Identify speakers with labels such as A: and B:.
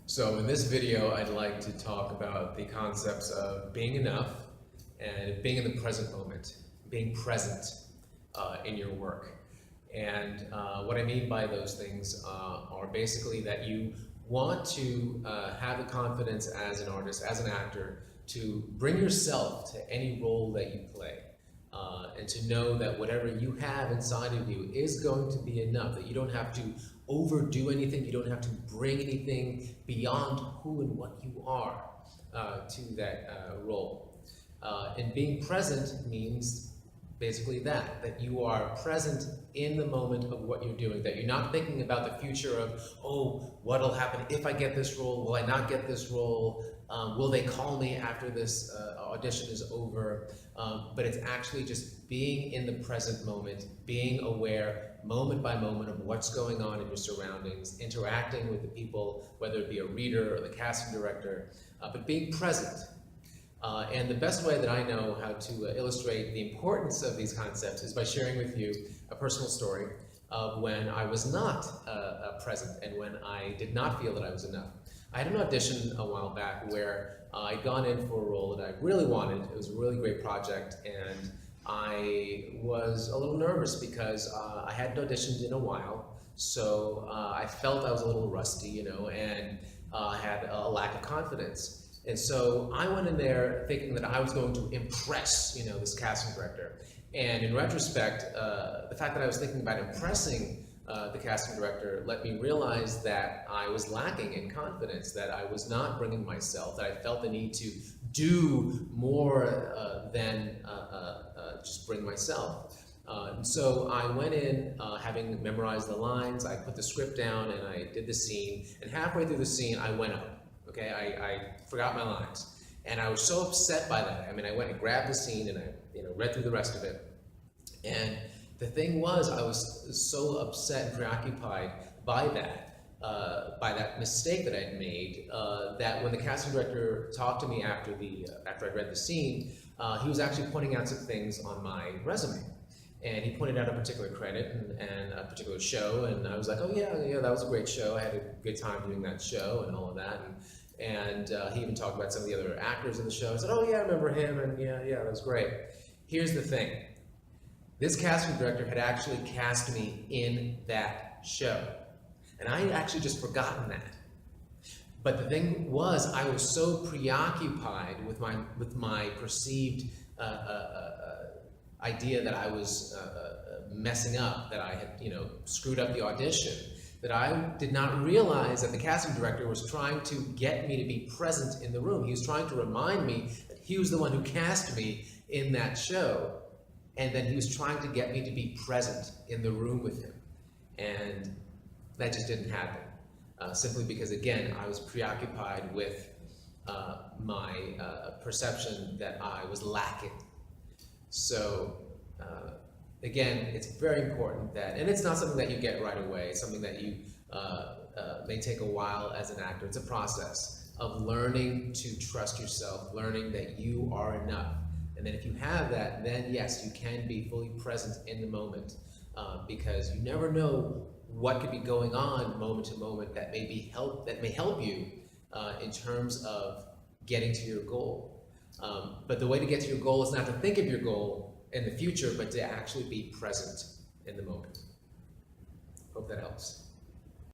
A: So in this video, I'd like to talk about the concepts of being enough and being in the present moment, being present in your work. And what I mean by those things are basically that you want to have the confidence as an artist, as an actor, to bring yourself to any role that you play. And to know that whatever you have inside of you is going to be enough, that you don't have to overdo anything, you don't have to bring anything beyond who and what you are to that role. And being present means basically that you are present in the moment of what you're doing, that you're not thinking about the future of, oh, what'll happen if I get this role, will I not get this role, will they call me after this audition is over, but it's actually just being in the present moment, being aware moment by moment of what's going on in your surroundings, interacting with the people, whether it be a reader or the casting director, but being present. And the best way that I know how to illustrate the importance of these concepts is by sharing with you a personal story of when I was not present and when I did not feel that I was enough. I had an audition a while back where I'd gone in for a role that I really wanted. It was a really great project, and I was a little nervous because I hadn't auditioned in a while, so I felt I was a little rusty, you know, and I had a lack of confidence. And so I went in there thinking that I was going to impress, you know, this casting director. And in retrospect, the fact that I was thinking about impressing the casting director let me realize that I was lacking in confidence, that I was not bringing myself, that I felt the need to do more than just bring myself. And so I went in having memorized the lines, I put the script down and I did the scene, and halfway through the scene I went up. Okay, I forgot my lines, and I was so upset by that. I mean, I went and grabbed the scene and I, read through the rest of it. And the thing was, I was so upset and preoccupied by that mistake that I had made, that when the casting director talked to me after I'd read the scene, he was actually pointing out some things on my resume. And he pointed out a particular credit and a particular show, and I was like, oh yeah, that was a great show. I had a good time doing that show and all of that. And he even talked about some of the other actors in the show. I said, oh yeah, I remember him, and yeah, that was great. Here's the thing. This casting director had actually cast me in that show. And I had actually just forgotten that. But the thing was, I was so preoccupied with my perceived idea that I was messing up, that I had, screwed up the audition, that I did not realize that the casting director was trying to get me to be present in the room. He was trying to remind me that he was the one who cast me in that show, and then he was trying to get me to be present in the room with him. And that just didn't happen, simply because, again, I was preoccupied with my perception that I was lacking. So, again, it's very important that, and it's not something that you get right away, it's something that you may take a while as an actor. It's a process of learning to trust yourself, learning that you are enough. And then if you have that, then yes, you can be fully present in the moment, because you never know what could be going on moment to moment that may help you in terms of getting to your goal. But the way to get to your goal is not to think of your goal in the future, but to actually be present in the moment. Hope that helps.